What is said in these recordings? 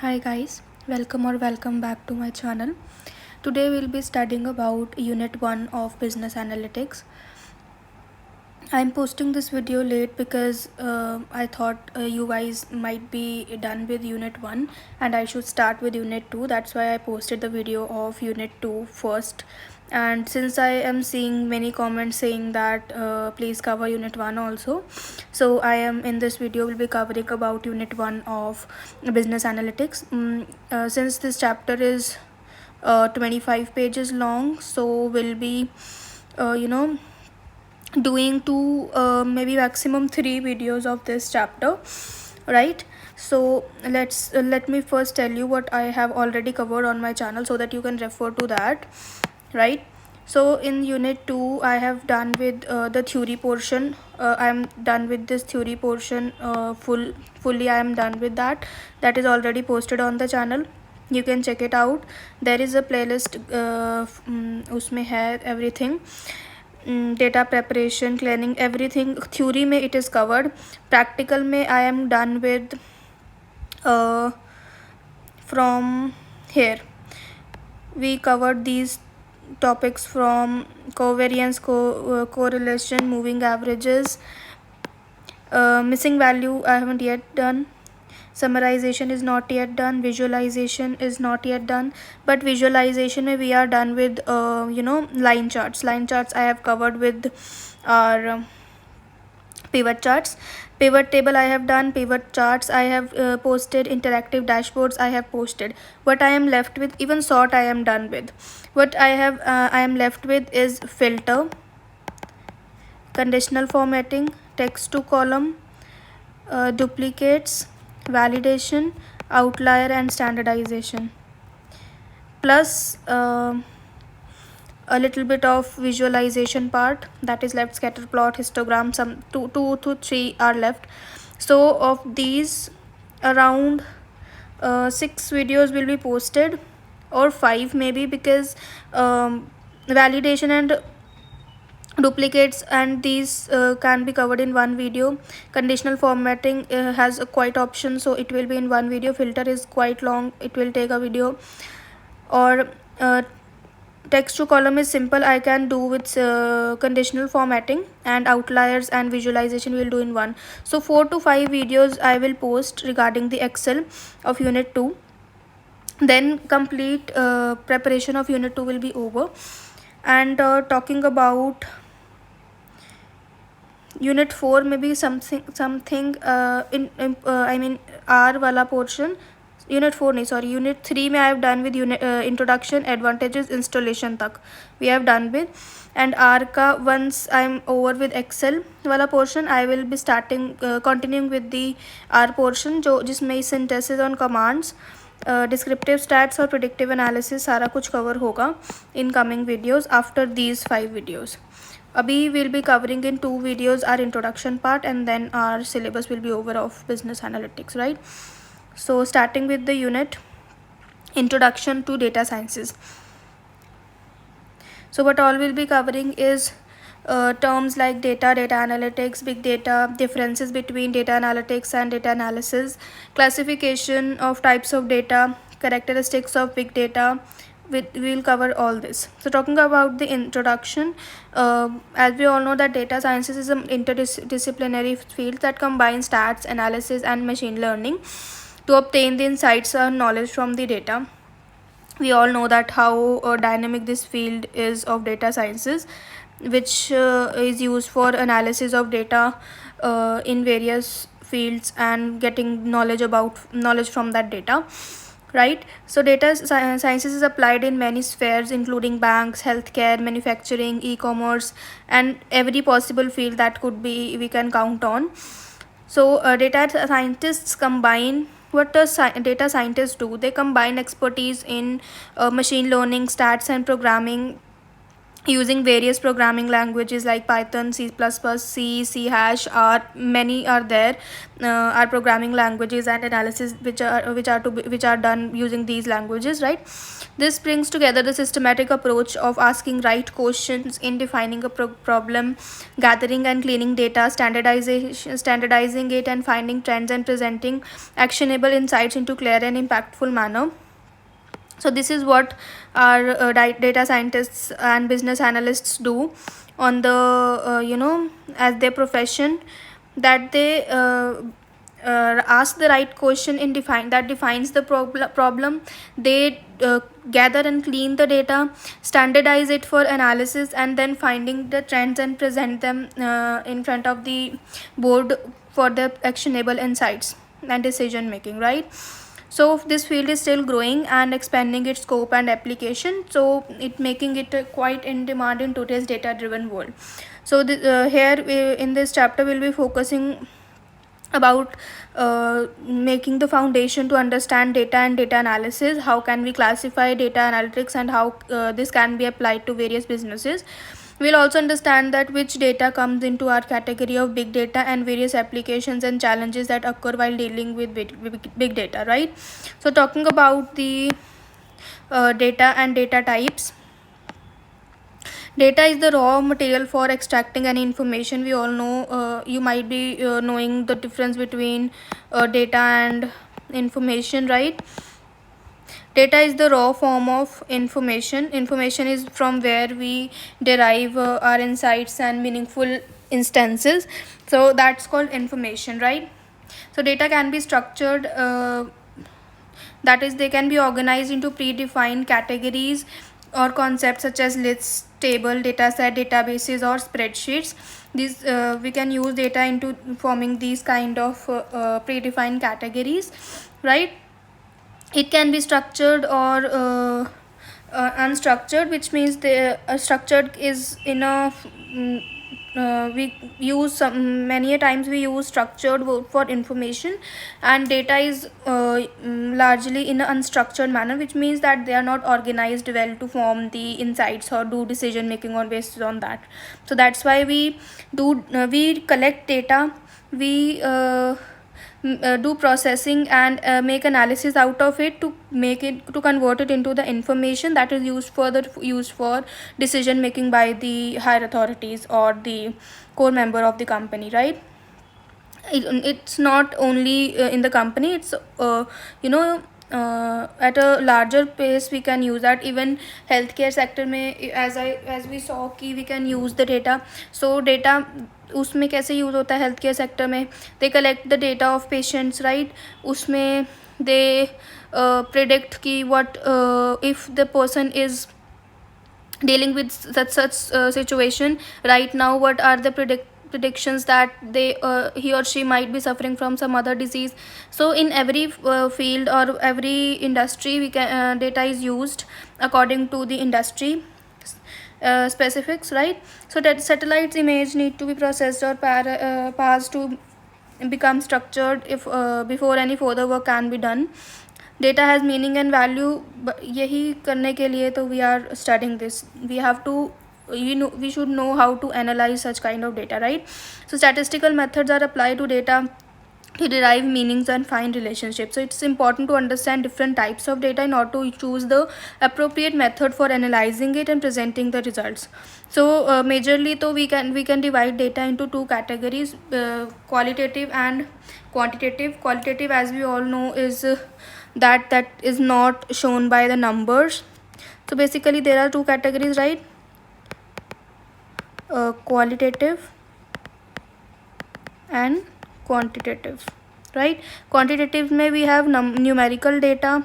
Hi guys, welcome back to my channel. Today we'll be studying about Unit 1 of Business Analytics. I'm posting this video late because I thought you guys might be done with Unit 1 and I should start with Unit 2. That's why I posted the video of Unit 2 first. And since I am seeing many comments saying that please cover Unit 1 also, so I am in this video will be covering about Unit 1 of Business Analytics. Since this chapter is 25 pages long, so we'll be doing two maybe maximum 3 videos of this chapter, right? So let me first tell you what I have already covered on my channel so that you can refer to that, right? So in unit 2 I have done with the theory portion. I am done with this theory portion fully. I am done with that. That is already posted on the channel. You can check it out. There is a playlist, उसमें है everything. Data preparation, cleaning, everything. Theory में it is covered. Practical में I am done with from here. We covered these topics from covariance, correlation, moving averages. Missing value I haven't yet done. Summarization is not yet done. Visualization is not yet done, but visualization we are done with line charts. Line charts I have covered with our pivot charts. Pivot table I have done. Pivot charts I have posted. Interactive dashboards I have posted. What I am left with, even sort I am done with. What I am left with is filter, conditional formatting, text to column, duplicates, validation, outlier and standardization, plus a little bit of visualization part that is left. Scatter plot, histogram, some two to three are left. So of these, around 6 videos will be posted, or 5 maybe, because validation and duplicates and these can be covered in one video. Conditional formatting has a quite option, so it will be in one video. Filter is quite long, it will take a video. Or text to column is simple, I can do with conditional formatting, and outliers and visualization will do in one. So 4 to 5 videos I will post regarding the Excel of unit 2. Then complete preparation of unit 2 will be over. And talking about unit 4, maybe something I mean R wala portion. Unit 4 नहीं, sorry, unit 3 में I have done with unit introduction, advantages, installation तक we have done with. And R का once I am over with Excel वाला portion, I will be starting continuing with the R portion जो जिसमें synthesis on commands, descriptive stats और predictive analysis सारा कुछ cover होगा in coming videos after these 5 videos. Abhi we'll be covering in 2 videos our introduction part, and then our syllabus will be over of business analytics, right? So starting with the unit introduction to data sciences. So what all we'll be covering is terms like data, data analytics, big data, differences between data analytics and data analysis, classification of types of data, characteristics of big data. We'll cover all this. So talking about the introduction, as we all know that data sciences is an interdisciplinary field that combines stats, analysis and machine learning to obtain the insights and knowledge from the data. We all know that how dynamic this field is of data sciences, which is used for analysis of data in various fields and getting knowledge from that data, right? So data sciences is applied in many spheres, including banks, healthcare, manufacturing, e-commerce, and every possible field that could be we can count on. So data scientists combine, what does data scientists do? They combine expertise in machine learning, stats and programming using various programming languages like Python, C++, C hash, are many are there, are programming languages and analysis which are done using these languages, right? This brings together the systematic approach of asking right questions in defining a problem, gathering and cleaning data, standardizing it, and finding trends and presenting actionable insights into clear and impactful manner. So this is what our data scientists and business analysts do on the as their profession, that they ask the right question in defines the problem. They gather and clean the data, standardize it for analysis, and then finding the trends and present them in front of the board for the actionable insights and decision making, right? So this field is still growing and expanding its scope and application, so it making it quite in demand in today's data driven world. So in this chapter we'll be focusing about making the foundation to understand data and data analysis, how can we classify data analytics, and how this can be applied to various businesses. We'll also understand that which data comes into our category of big data and various applications and challenges that occur while dealing with big data, right? So talking about the data and data types. Data is the raw material for extracting any information. We all know, you might be knowing the difference between data and information, right? Data is the raw form of information. Information is from where we derive our insights and meaningful instances. So that's called information, right? So data can be structured, that is, they can be organized into predefined categories or concepts such as lists, table, dataset, databases, or spreadsheets. These we can use data into forming these kind of predefined categories, right? It can be structured or unstructured, which means the structured is in a we use many a times we use structured word for information, and data is largely in an unstructured manner, which means that they are not organized well to form the insights or do decision making on basis on that. So that's why we collect data, we do processing and make analysis out of it to convert it into the information that is used for decision making by the higher authorities or the core member of the company, right? It's not only in the company, it's at a larger pace we can use that. Even healthcare sector में as we saw कि we can use the data. So data उसमें कैसे use होता है health sector में? They collect the data of patients, right? उसमें दे predict कि what if the person is dealing with such situation right now, what are the predictions that he or she might be suffering from some other disease. So in every field or every industry we can data is used according to the industry specifics, right? So that satellites image need to be processed or parsed to become structured if before any further work can be done. Data has meaning and value, यही करने के लिए तो we are studying this. We have to we should know how to analyze such kind of data, right? So statistical methods are applied to data to derive meanings and find relationships. So it's important to understand different types of data in order to choose the appropriate method for analyzing it and presenting the results. So majorly तो we can divide data into two categories, qualitative and quantitative. Qualitative, as we all know, is that is not shown by the numbers. So basically there are two categories, right? Qualitative and quantitative, right? Quantitative में we have numerical data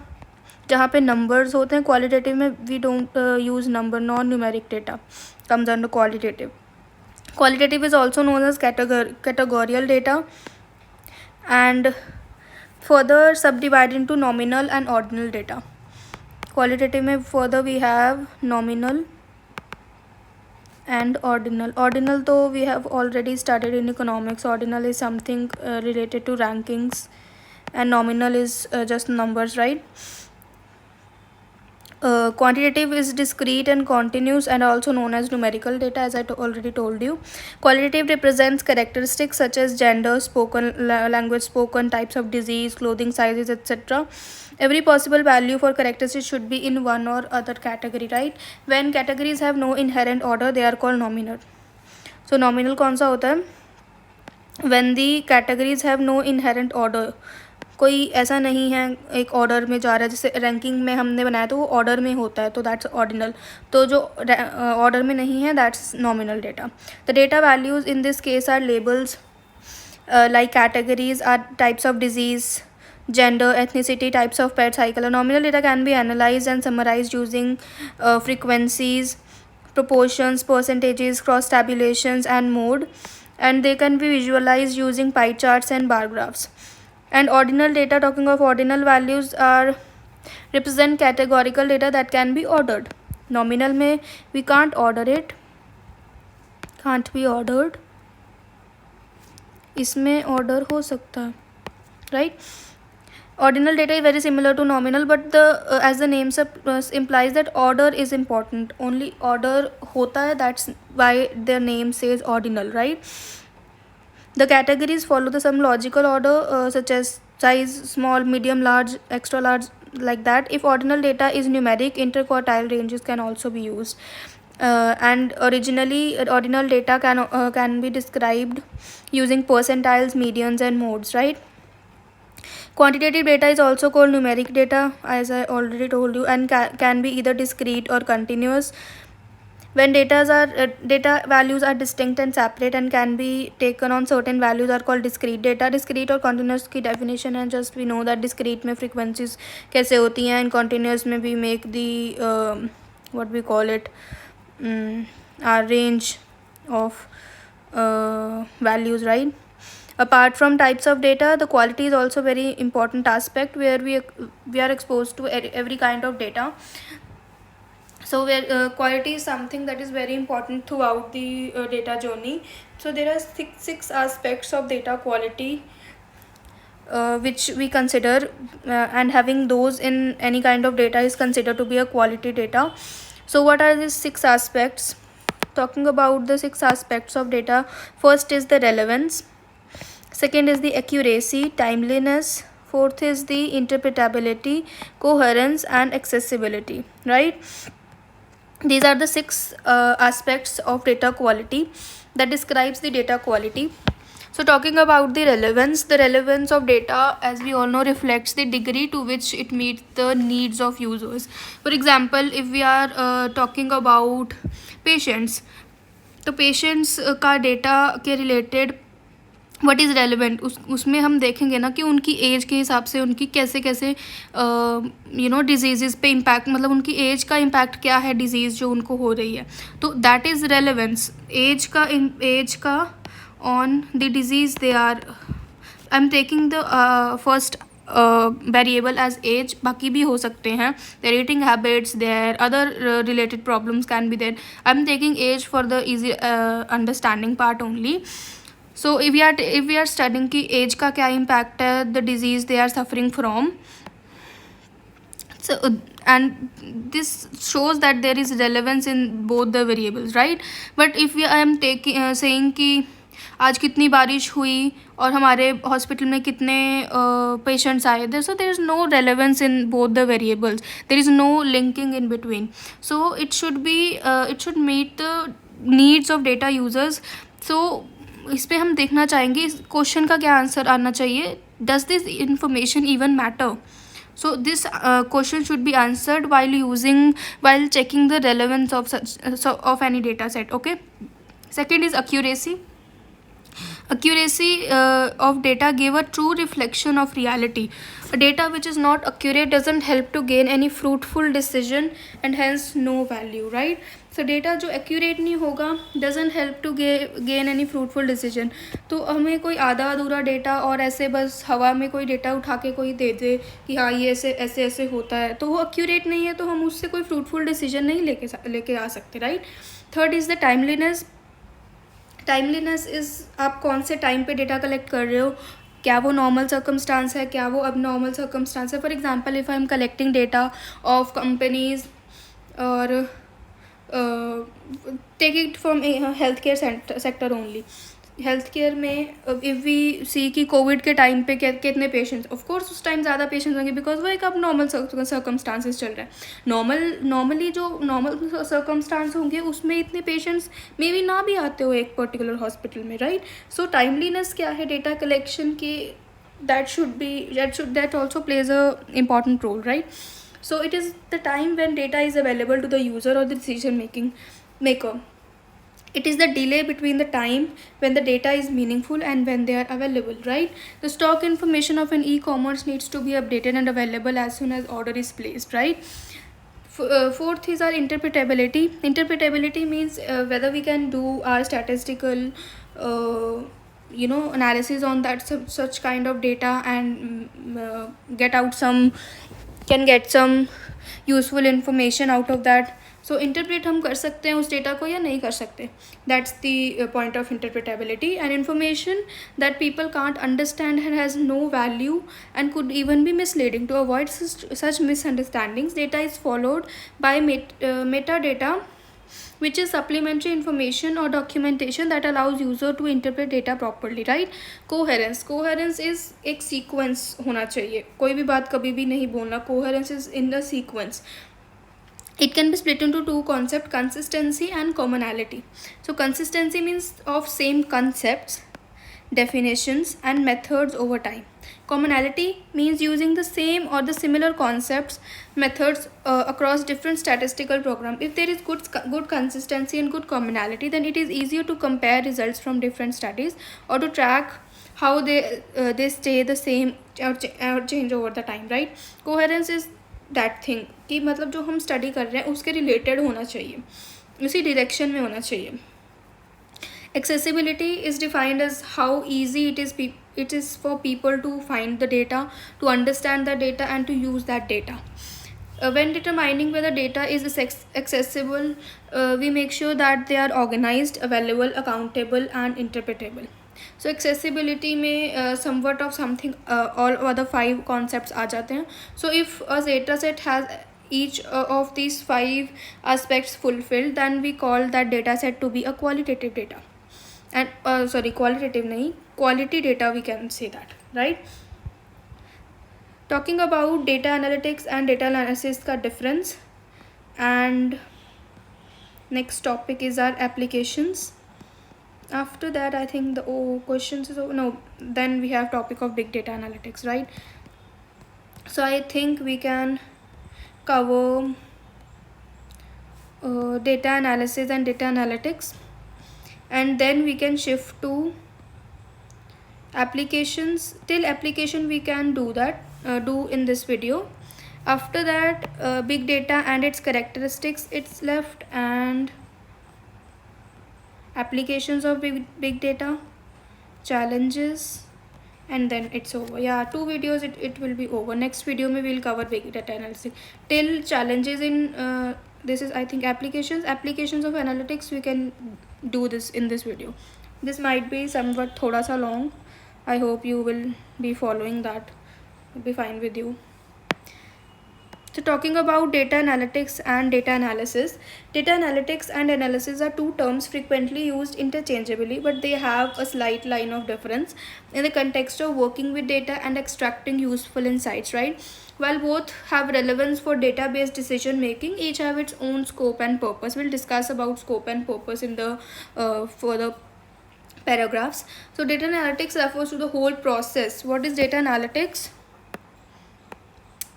जहाँ पे numbers होते हैं. Qualitative में we don't use number, non-numeric data comes under qualitative. Qualitative is also known as categorical data and further subdivided into nominal and ordinal data. Qualitative में further we have nominal and ordinal. Ordinal though we have already studied in economics. Ordinal is something related to rankings and nominal is just numbers, right? Quantitative is discrete and continuous and also known as numerical data, as I already told you. Qualitative represents characteristics such as gender, spoken language spoken, types of disease, clothing sizes, etc. Every possible value for characteristics should be in one or other category, right? When categories have no inherent order, they are called nominal. So nominal कौन सा होता है? When the categories have no inherent order, कोई ऐसा नहीं है एक order में जा रहा है, जैसे रैंकिंग में हमने बनाया तो वो ऑर्डर में होता है, तो दैट्स ऑर्डिनल. तो जो ऑर्डर में नहीं है that's nominal data. The data values in this case are labels like categories are types of disease, gender, ethnicity, types of pet cycle. A nominal data can be analyzed and summarized using frequencies, proportions, percentages, cross tabulations, and mode, and they can be visualized using pie charts and bar graphs. And ordinal data, talking of ordinal values, are represent categorical data that can be ordered. Nominal में we can't order it, can't be ordered. इसमें order हो सकता है, right? Ordinal data is very similar to nominal, but the as the name implies that order is important. Only order होता है, that's why their name says ordinal, right? The categories follow the some logical order such as size, small, medium, large, extra large, like that. If ordinal data is numeric, interquartile ranges can also be used. And originally ordinal data can be described using percentiles, medians, and modes, right? Quantitative data is also called numeric data, as I already told you, and can be either discrete or continuous. When data values are distinct and separate and can be taken on certain values are called discrete data. Discrete और continuous की definition है, just we know that discrete में frequencies कैसे होती हैं, and continuous में we make the what we call it, our range of values, right? Apart from types of data, the quality is also very important aspect where we are exposed to every kind of data. So where quality is something that is very important throughout the data journey. So there are six aspects of data quality which we consider, and having those in any kind of data is considered to be a quality data. So what are these six aspects? Talking about the six aspects of data, first is the relevance, second is the accuracy, timeliness, fourth is the interpretability, coherence, and accessibility, right? These are the six aspects of data quality that describes the data quality. So talking about the relevance of data, as we all know, reflects the degree to which it meets the needs of users. For example, if we are talking about patients, तो patients का data के related what is relevant, उसमें हम देखेंगे ना कि उनकी as के हिसाब से उनकी कैसे कैसे डिजीज़ पे इम्पैक्ट, मतलब उनकी एज का इम्पैक्ट क्या है डिजीज़ जो उनको हो रही है, तो दैट इज़ रेलिवेंस. एज का on the disease they are, I am taking the first variable age age, बाकी भी हो सकते हैं, there eating habits, there other related problems can be there. I am taking age for the easy understanding part only. So if we are studying कि age का क्या impact है the disease they are suffering from, so and this shows that there is relevance in both the variables, right? But if I am saying कि आज कितनी बारिश हुई और हमारे हॉस्पिटल में कितने पेशेंट्स आए थे, so there is no relevance in both the variables, there is no linking in between. So it should meet the needs of data users. So इस पर हम देखना चाहेंगे इस क्वेश्चन का क्या आंसर आना चाहिए, does this information even matter. So this question should be answered while checking the relevance of any data set. Okay. Second is accuracy. Accuracy of data give a true reflection of reality. A data which is not accurate doesn't help to gain any fruitful decision and hence no value, right? So data जो accurate नहीं होगा doesn't help to gain any fruitful decision. तो हमें कोई आधा अधूरा data और ऐसे बस हवा में कोई डेटा उठा के कोई दे दे कि हाँ ये ऐसे होता है, तो वो accurate नहीं है, तो हम उससे कोई fruitful decision नहीं लेके आ सकते, right? Third is the timeliness. Timeliness is आप कौन से टाइम पे डेटा कलेक्ट कर रहे हो. क्या वो नॉर्मल सर्कमस्टांस है, क्या वो अब नॉर्मल सर्कमस्टांस है. For example, if I am collecting data of companies और take it from health care sector only. Health care में इफ़ वी सी कि कोविड के टाइम पे कितने पेशेंट्स, ऑफ कोर्स उस टाइम ज़्यादा पेशेंट्स होंगे बिकॉज वो एक अब नॉर्मल सर्कमस्टांसिस चल रहा है. नॉर्मली जो नॉर्मल सर्कमस्टांस होंगे उसमें इतने पेशेंट्स मे बी ना भी आते हो एक पर्टिकुलर हॉस्पिटल में, राइट. सो टाइमलीनेस क्या है डेटा कलेक्शन की, that also plays a important role, right. So it is the time when data is available to the user or the decision maker. It is the delay between the time when the data is meaningful and when they are available, right. The stock information of an e-commerce needs to be updated and available as soon as order is placed, right. Fourth is our interpretability. Interpretability means whether we can do our statistical analysis on that such kind of data and get some useful information out of that. So interpret हम कर सकते हैं उस data को या नहीं कर सकते. That's the point of interpretability. And information that people can't understand and has no value and could even be misleading. To avoid such misunderstandings, data is followed by metadata, which is supplementary information or documentation that allows user to interpret data properly, right. Coherence is एक sequence होना चाहिए. कोई भी बात कभी भी नहीं बोलना. Coherence is in the sequence. It can be split into two concepts, consistency and commonality. So consistency means of same concepts, definitions and methods over time. Commonality means using the same or the similar concepts, methods across different statistical programs. If there is good consistency and good commonality, then it is easier to compare results from different studies or to track how they stay the same or change over the time, right. Coherence is that thing कि मतलब जो हम study कर रहे हैं उसके related होना चाहिए, उसी डायरेक्शन में होना चाहिए. Accessibility is defined as how easy it is for people to find the data, to understand the data and to use that data. When determining whether data is accessible, we make sure that they are organized, available, accountable and interpretable. So accessibility में somewhat of something all other 5 concepts आ जाते हैं. So if a data set has each of these 5 aspects fulfilled, then we call that data set to be a qualitative data. And qualitative नहीं, quality data we can say that, right. Talking about data analytics and data analysis का difference, and next topic is our applications. After that I think the questions is no, then we have topic of big data analytics, right. So I think we can cover data analysis and data analytics, and then we can shift to applications. Till application we can do in this video. After that big data and its characteristics it's left, and applications of big data, challenges, and then it's over. Yeah, 2 videos it will be over. Next video we will cover big data analysis. Till challenges in this is I think applications of analytics we can do this in this video. This might be somewhat thoda sa long. I hope you will be following that. It'll be fine with you. So talking about data analytics and data analysis. Data analytics and analysis are 2 terms frequently used interchangeably, but they have a slight line of difference in the context of working with data and extracting useful insights, right. While both have relevance for database decision making, each have its own scope and purpose. We'll discuss about scope and purpose in the further paragraphs. So data analytics refers to the whole process. What is data analytics?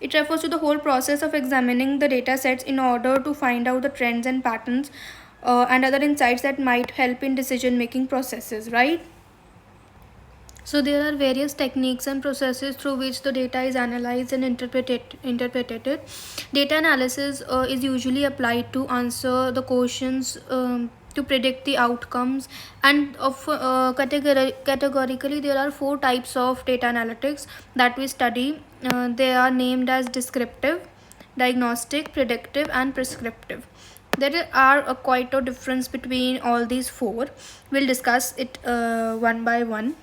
It refers to the whole process of examining the data sets in order to find out the trends and patterns and other insights that might help in decision making processes, right. So there are various techniques and processes through which the data is analyzed and interpreted. Data analysis is usually applied to answer the questions, to predict the outcomes, and categorically there are 4 types of data analytics that we study. They are named as descriptive, diagnostic, predictive and prescriptive. There are quite a difference between all these 4. We'll discuss it one by one.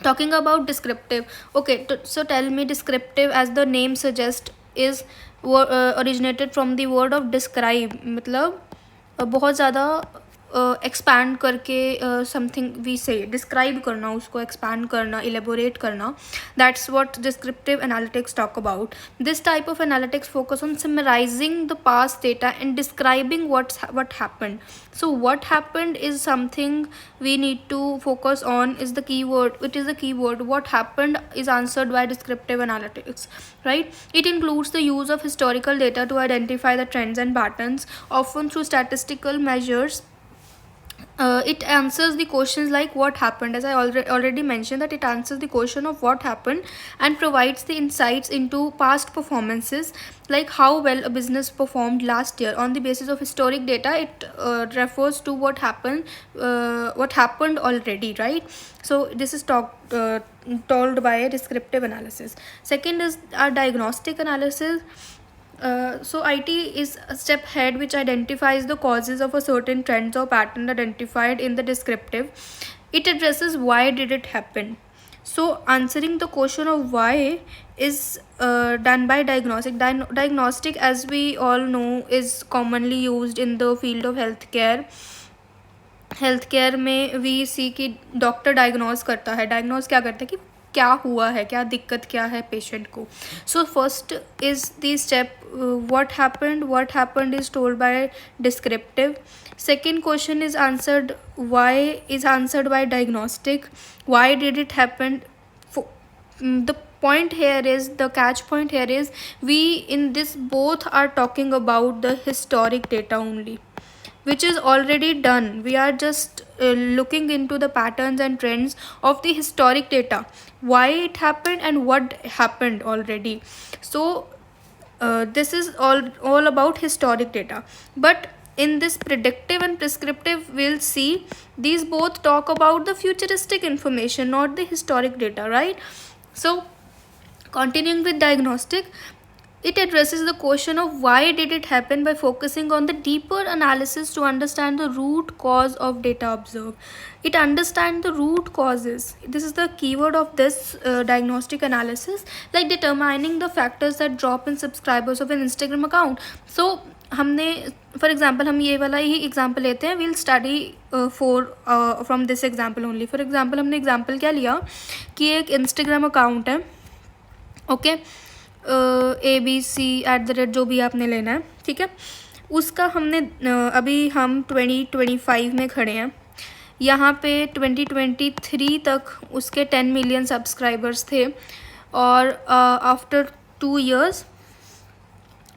Talking about descriptive, okay, so tell me, descriptive, as the name suggests, is originated from the word of describe, मतलब बहुत ज़्यादा expand करके something we से describe करना, उसको expand करना, elaborate करना, that's what descriptive analytics talk about. This type of analytics focus on summarising the past data and describing what happened. So what happened is something we need to focus on, is the keyword. It is the keyword. What happened is answered by descriptive analytics, right? It includes the use of historical data to identify the trends and patterns, often through statistical measures. It answers the questions like what happened, as I already mentioned, that it answers the question of what happened and provides the insights into past performances, like how well a business performed last year. On the basis of historic data, it refers to what happened already, right? So this is told by a descriptive analysis. Second is our diagnostic analysis. So IT is a step ahead which identifies the causes of a certain trends or pattern identified in the descriptive. It addresses why did it happen. So answering the question of why is done by diagnostic. Diagnostic, as we all know, is commonly used in the field of healthcare. Health में we see कि doctor diagnose करता है. Diagnose क्या करता है कि क्या हुआ है, क्या दिक्कत क्या है पेशेंट को. So first is the step what happened is told by descriptive. Second question is answered, why is answered bye diagnostic. Why did it happen. The point here is, the catch point here is, we in this both are talking about the historic data only, which is already done. We are just looking into the patterns and trends of the historic data, why it happened and what happened already. So this is all about historic data. But in this predictive and prescriptive, we'll see these both talk about the futuristic information, not the historic data, right? So continuing with diagnostic, it addresses the question of why did it happen by focusing on the deeper analysis to understand the root cause of data observed. It understands the root causes. This is the keyword of this diagnostic analysis, like determining the factors that drop in subscribers of an Instagram account. So हमने for example, हम ये वाला ही example लेते हैं. We'll study from this example only. For example हमने example क्या लिया कि एक इंस्टाग्राम अकाउंट है, ओके, ABC@ जो भी आपने लेना है, ठीक है. उसका हमने अभी हम 2025 में खड़े हैं. यहाँ पे 2023 तक उसके 10 मिलियन सब्सक्राइबर्स थे, और after 2 years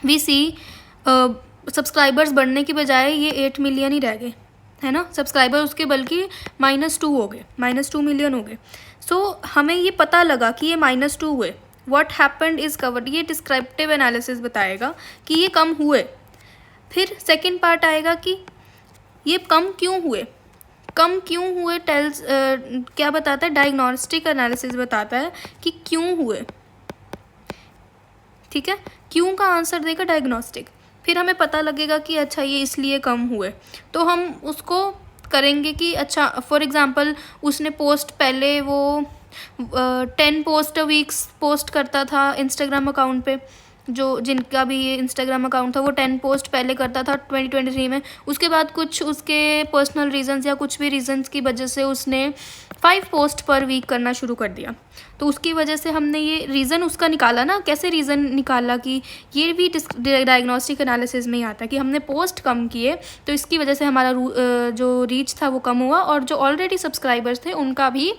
we see subscribers बढ़ने की बजाय ये 8 मिलियन ही रह गए, है ना. सब्सक्राइबर उसके बल्कि -2 हो गए, -2 मिलियन हो गए. सो हमें ये पता लगा कि ये -2 हुए. What happened is covered. ये डिस्क्रिप्टिव एनालिसिस बताएगा कि ये कम हुए. फिर सेकंड पार्ट आएगा कि ये कम क्यों हुए. टेल्स क्या बताता है, डायग्नोस्टिक एनालिसिस बताता है कि क्यों हुए, ठीक है. क्यों का आंसर देगा डायग्नोस्टिक. फिर हमें पता लगेगा कि अच्छा ये इसलिए कम हुए, तो हम उसको करेंगे कि अच्छा, फॉर एग्जांपल उसने पोस्ट पहले वो 10 पोस्ट अ वीक्स पोस्ट करता था इंस्टाग्राम अकाउंट पे. जो जिनका भी ये इंस्टाग्राम अकाउंट था वो 10 पोस्ट पहले करता था 2023 में. उसके बाद कुछ उसके पर्सनल रीजंस या कुछ भी रीजंस की वजह से उसने 5 पोस्ट पर वीक करना शुरू कर दिया. तो उसकी वजह से हमने ये रीज़न उसका निकाला ना. कैसे रीज़न निकाला कि ये भी डायग्नोस्टिक एनालिसिस में ही आता है कि हमने पोस्ट कम किए तो इसकी वजह से हमारा जो रीच था वो कम हुआ, और जो ऑलरेडी सब्सक्राइबर्स थे उनका भी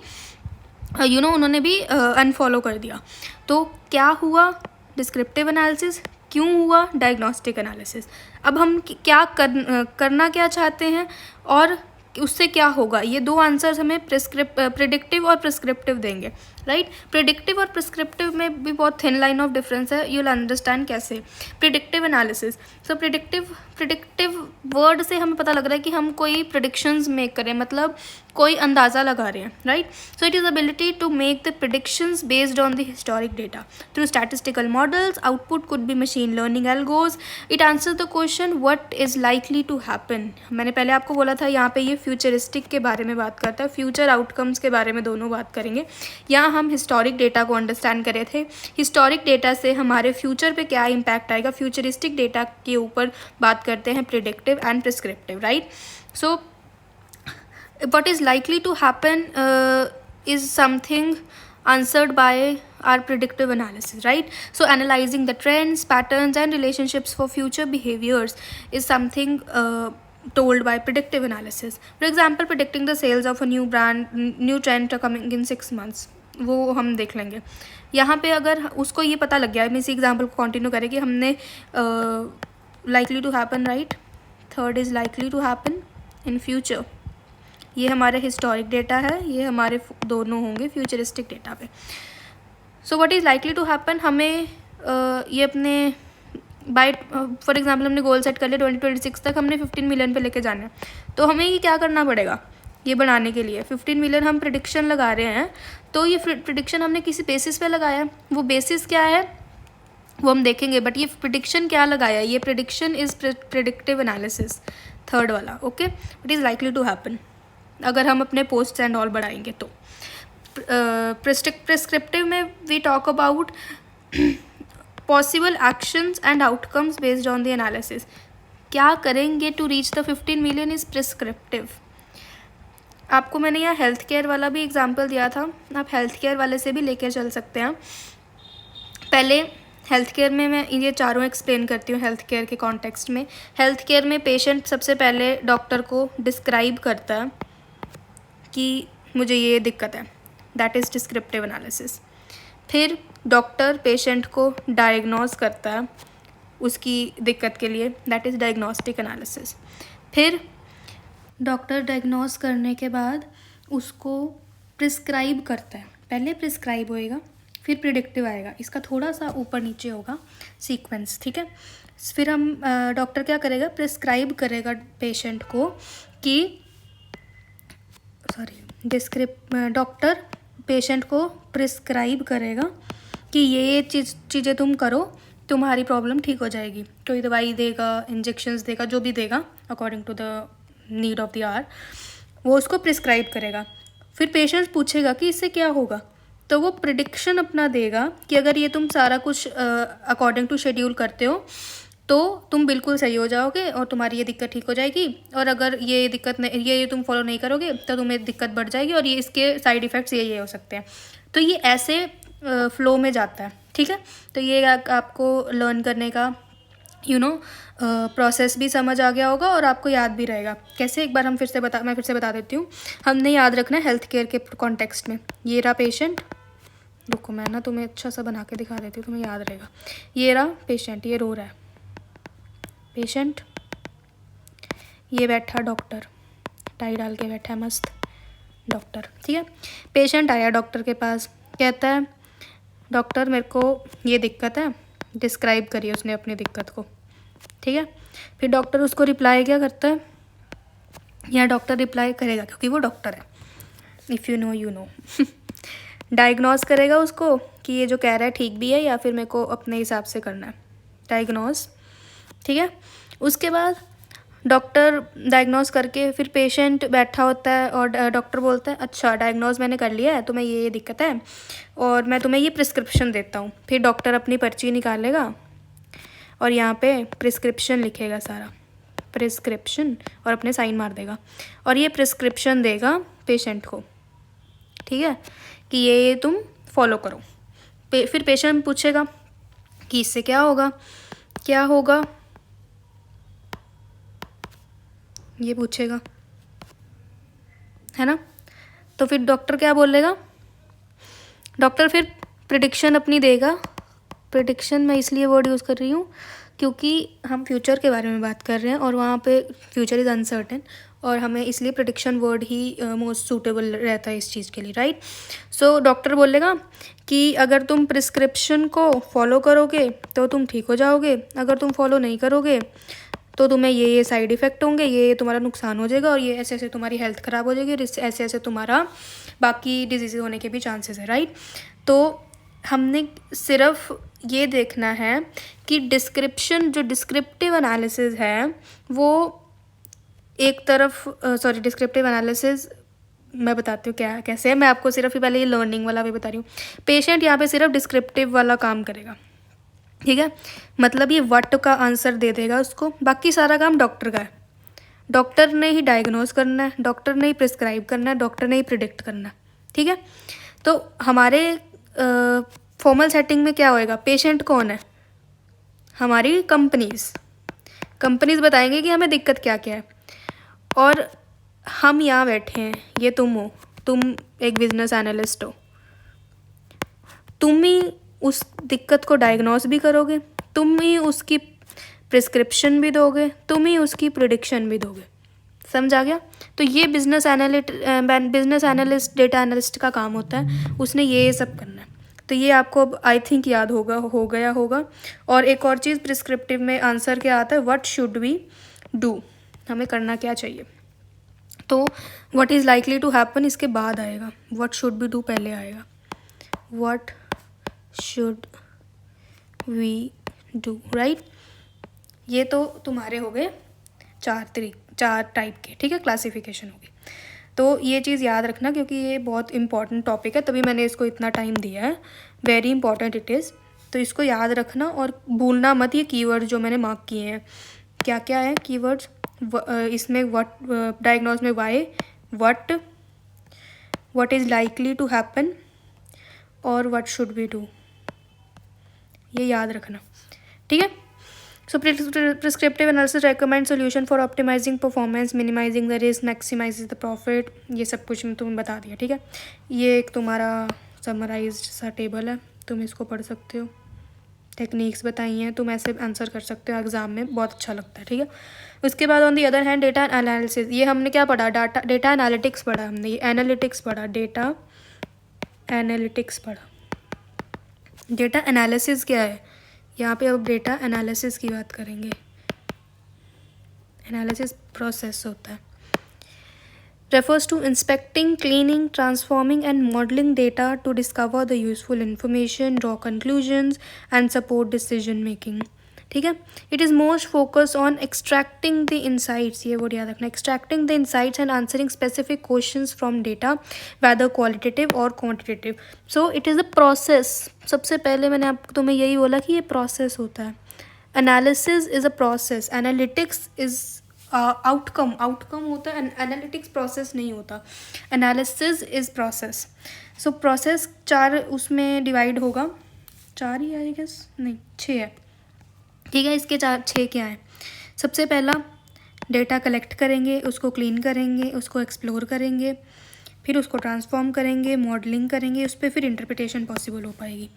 उन्होंने भी अनफॉलो कर दिया. तो क्या हुआ, डिस्क्रिप्टिव एनालिसिस. क्यों हुआ, डायग्नोस्टिक एनालिसिस. अब हम क्या करना क्या चाहते हैं और उससे क्या होगा, ये 2 आंसर्स हमें प्रिडिक्टिव और प्रिस्क्रिप्टिव देंगे, राइट। प्रिडिक्टिव और प्रिस्क्रिप्टिव में भी बहुत थिन लाइन ऑफ डिफरेंस है, यू विल अंडरस्टैंड कैसे। प्रिडिक्टिव एनालिसिस, सो प्रिडिक्टिव वर्ड से हमें पता लग रहा है कि हम कोई प्रिडिक्शंस मेक करें, मतलब कोई अंदाज़ा लगा रहे हैं, right. So it is ability to make the predictions based on the historic data through statistical models, output could be machine learning algos. It answer the question what is likely to happen. मैंने पहले आपको बोला था यहाँ पे ये futuristic के बारे में बात करता है, फ्यूचर आउटकम्स के बारे में दोनों बात करेंगे। यहाँ हम हिस्टोरिक डेटा को अंडरस्टैंड कर रहे थे, हिस्टोरिक डेटा से हमारे फ्यूचर पे क्या इम्पैक्ट आएगा, फ्यूचरिस्टिक डेटा के ऊपर बात करते हैं predictive and prescriptive, right. So what is likely to happen is something answered by our predictive analysis, right? So analyzing the trends, patterns and relationships for future behaviors is something told by predictive analysis. For example, predicting the sales of a new brand, new trend coming in 6 months, वो हम देख लेंगे। यहाँ पे अगर उसको ये पता लग गया, मैं इसी एग्जाम्पल को कंटिन्यू करें कि हमने likely to happen, right? Third is likely to happen in future, ये हमारे हिस्टोरिक डेटा है, ये हमारे दोनों होंगे फ्यूचरिस्टिक डेटा पे। So what is likely to happen, हमें ये अपने बाय फॉर एग्जांपल हमने गोल सेट कर लिया 2026 तक हमने 15 मिलियन पे लेके जाना है, तो हमें ये क्या करना पड़ेगा, ये बनाने के लिए 15 मिलियन हम प्रिडिक्शन लगा रहे हैं, तो ये प्रिडिक्शन हमने किसी बेसिस पे लगाया है, वो बेसिस क्या है वो हम देखेंगे, बट ये प्रिडिक्शन क्या लगाया, ये prediction is predictive analysis, third वाला, okay. What is likely to happen अगर हम अपने पोस्ट एंड ऑल बढ़ाएंगे तो। प्रिस्क्रिप्टिव में we talk about possible actions and outcomes based on the analysis, क्या करेंगे to reach the 15 million is prescriptive. आपको मैंने यहाँ हेल्थ केयर वाला भी एग्जांपल दिया था, आप हेल्थ केयर वाले से भी लेकर चल सकते हैं। पहले हेल्थ केयर में मैं ये चारों एक्सप्लेन करती हूँ। हेल्थ केयर के कॉन्टेक्स्ट में, हेल्थ केयर में पेशेंट सबसे पहले डॉक्टर को डिस्क्राइब करता है कि मुझे ये दिक्कत है, दैट इज़ डिस्क्रिप्टिव एनालिसिस। फिर डॉक्टर पेशेंट को डायग्नोज करता है उसकी दिक्कत के लिए, दैट इज़ डायग्नोस्टिक एनालिसिस। फिर डॉक्टर डायग्नोज करने के बाद उसको प्रिस्क्राइब करता है, पहले प्रिस्क्राइब होएगा फिर प्रिडिक्टिव आएगा, इसका थोड़ा सा ऊपर नीचे होगा सीक्वेंस, ठीक है। फिर हम डॉक्टर क्या करेगा, प्रिस्क्राइब करेगा पेशेंट को कि डॉक्टर पेशेंट को प्रिस्क्राइब करेगा कि ये चीज़ें तुम करो, तुम्हारी प्रॉब्लम ठीक हो जाएगी। कोई दवाई देगा, इंजेक्शंस देगा, जो भी देगा according to the need of the hour, वो उसको प्रिस्क्राइब करेगा। फिर पेशेंट पूछेगा कि इससे क्या होगा, तो वो प्रिडिक्शन अपना देगा कि अगर ये तुम सारा कुछ अकॉर्डिंग टू शेड्यूल करते हो तो तुम बिल्कुल सही हो जाओगे और तुम्हारी ये दिक्कत ठीक हो जाएगी, और अगर ये दिक्कत नहीं, ये तुम फॉलो नहीं करोगे तो तुम्हें दिक्कत बढ़ जाएगी और ये इसके साइड इफ़ेक्ट्स ये हो सकते हैं। तो ये ऐसे फ्लो में जाता है, ठीक है। तो ये आपको लर्न करने का प्रोसेस भी समझ आ गया होगा और आपको याद भी रहेगा। कैसे, एक बार मैं फिर से बता देती हूँ। हमने याद रखना है हेल्थ केयर के कॉन्टेक्स्ट में, ये रहा पेशेंट, रुको मैं ना तुम्हें अच्छा सा बना के दिखा देती हूँ, तुम्हें याद रहेगा। ये रहा पेशेंट, ये रो रहा है पेशेंट, ये बैठा डॉक्टर, टाई डाल के बैठा है मस्त डॉक्टर, ठीक है। पेशेंट आया डॉक्टर के पास, कहता है डॉक्टर मेरे को ये दिक्कत है, डिस्क्राइब करिए उसने अपनी दिक्कत को, ठीक है। फिर डॉक्टर उसको रिप्लाई क्या करता है, यहाँ डॉक्टर रिप्लाई करेगा क्योंकि वो डॉक्टर है, if you know you know. Diagnose करेगा उसको कि ये जो कह रहा है ठीक भी है या फिर मेरे को अपने हिसाब से करना है, डायग्नोज, ठीक है। उसके बाद डॉक्टर डायग्नोज करके फिर पेशेंट बैठा होता है और डॉक्टर बोलता है अच्छा डायग्नोज मैंने कर लिया है, तुम्हें ये दिक्कत है और मैं तुम्हें ये प्रिस्क्रिप्शन देता हूँ। फिर डॉक्टर अपनी पर्ची निकालेगा और यहाँ पे प्रिस्क्रिप्शन लिखेगा सारा, प्रिस्क्रिप्शन, और अपने साइन मार देगा और ये प्रिस्क्रिप्शन देगा पेशेंट को, ठीक है, कि ये तुम फॉलो करो। फिर पेशेंट पूछेगा कि इससे क्या होगा, क्या होगा, ये पूछेगा, है ना। तो फिर डॉक्टर क्या बोलेगा, डॉक्टर फिर प्रिडिक्शन अपनी देगा, प्रेडिक्शन मैं इसलिए वर्ड यूज़ कर रही हूँ क्योंकि हम फ्यूचर के बारे में बात कर रहे हैं और वहाँ पे फ्यूचर इज़ अनसर्टेन, और हमें इसलिए प्रेडिक्शन वर्ड ही मोस्ट सूटेबल रहता है इस चीज़ के लिए, राइट। सो डॉक्टर बोलेगा कि अगर तुम प्रिस्क्रिप्शन को फॉलो करोगे तो तुम ठीक हो जाओगे, अगर तुम फॉलो नहीं करोगे तो तुम्हें ये साइड इफ़ेक्ट होंगे, ये तुम्हारा नुकसान हो जाएगा, और ये ऐसे ऐसे तुम्हारी हेल्थ ख़राब हो जाएगी, और ऐसे ऐसे तुम्हारा बाकी डिजीज़ होने के भी चांसेस है, राइट। तो हमने सिर्फ ये देखना है कि डिस्क्रिप्शन, जो डिस्क्रिप्टिव एनालिसिस है वो एक तरफ, डिस्क्रिप्टिव एनालिसिस मैं बताती हूँ क्या कैसे है। मैं आपको सिर्फ ही पहले ये लर्निंग वाला भी बता रही हूँ। पेशेंट यहाँ पे सिर्फ डिस्क्रिप्टिव वाला काम करेगा, ठीक है, मतलब ये व्हाट का आंसर दे देगा उसको, बाकी सारा काम डॉक्टर का है। डॉक्टर ने ही डायग्नोज करना है, डॉक्टर ने ही प्रिस्क्राइब करना है, डॉक्टर ने ही प्रिडिक्ट करना है, ठीक है। तो हमारे फॉर्मल सेटिंग में क्या होएगा, पेशेंट कौन है, हमारी कंपनीज बताएंगे कि हमें दिक्कत क्या क्या है, और हम यहाँ बैठे हैं, ये तुम हो, तुम एक बिजनेस एनालिस्ट हो, तुम ही उस दिक्कत को डायग्नोस भी करोगे, तुम ही उसकी प्रिस्क्रिप्शन भी दोगे, तुम ही उसकी प्रिडिक्शन भी दोगे। समझ आ गया। तो ये बिजनेस एनालिस्ट डेटा एनालिस्ट का काम होता है, उसने ये सब करना है। तो ये आपको अब आई थिंक याद हो गया होगा। और एक और चीज़, प्रिस्क्रिप्टिव में आंसर क्या आता है, व्हाट शुड वी डू, हमें करना क्या चाहिए। तो what is likely to happen इसके बाद आएगा, व्हाट शुड बी डू पहले आएगा, what should we do, right. ये तो तुम्हारे हो गए चार टाइप के, ठीक है, क्लासिफिकेशन होगी। तो ये चीज़ याद रखना क्योंकि ये बहुत इंपॉर्टेंट टॉपिक है, तभी मैंने इसको इतना टाइम दिया है, वेरी इंपॉर्टेंट इट इज़। तो इसको याद रखना और भूलना मत ये कीवर्ड जो मैंने मार्क किए हैं, क्या क्या है कीवर्ड्स इसमें, व्हाट डायग्नोज में why, what is likely to happen और व्हाट शुड वी डू, ये याद रखना, ठीक है। So prescriptive analysis recommends solution for optimizing performance, minimizing the risk, maximizing the profit, ये सब कुछ मैं तुम्हें बता दिया, ठीक है। ये एक तुम्हारा समराइज्ड सा टेबल है, तुम इसको पढ़ सकते हो, टेक्निक्स बताई हैं, तुम ऐसे आंसर कर सकते हो एग्जाम में, बहुत अच्छा लगता है, ठीक है। उसके बाद on the other hand data analysis, ये हमने क्या पढ़ा, डेटा एनालिटिक्स पढ़ा हमने, ये एनालिटिक्स पढ़ा, डेटा एनालिटिक्स पढ़ा। डेटा एनालिसिस क्या है, यहाँ पे अब डेटा एनालिसिस की बात करेंगे। एनालिसिस प्रोसेस होता है, refers to inspecting, cleaning, transforming and modeling data to discover the useful information, draw conclusions and support decision making, ठीक है। It is most focus on extracting the insights, ये word याद रखना, extracting the insights and answering specific questions from data, whether qualitative और quantitative. So it is a process. सबसे पहले मैंने तुम्हें यही बोला कि ये प्रोसेस होता है। Analysis is a process, analytics is outcome होता है, एनालिटिक्स प्रोसेस नहीं होता, analysis is process. So process 4 उसमें डिवाइड होगा, 4 ही आई गेस, नहीं 6 है, ठीक है। इसके 6 क्या हैं, सबसे पहला डेटा कलेक्ट करेंगे, उसको क्लीन करेंगे, उसको एक्सप्लोर करेंगे, फिर उसको ट्रांसफॉर्म करेंगे, मॉडलिंग करेंगे, उस पर फिर इंटरप्रिटेशन पॉसिबल हो पाएगी।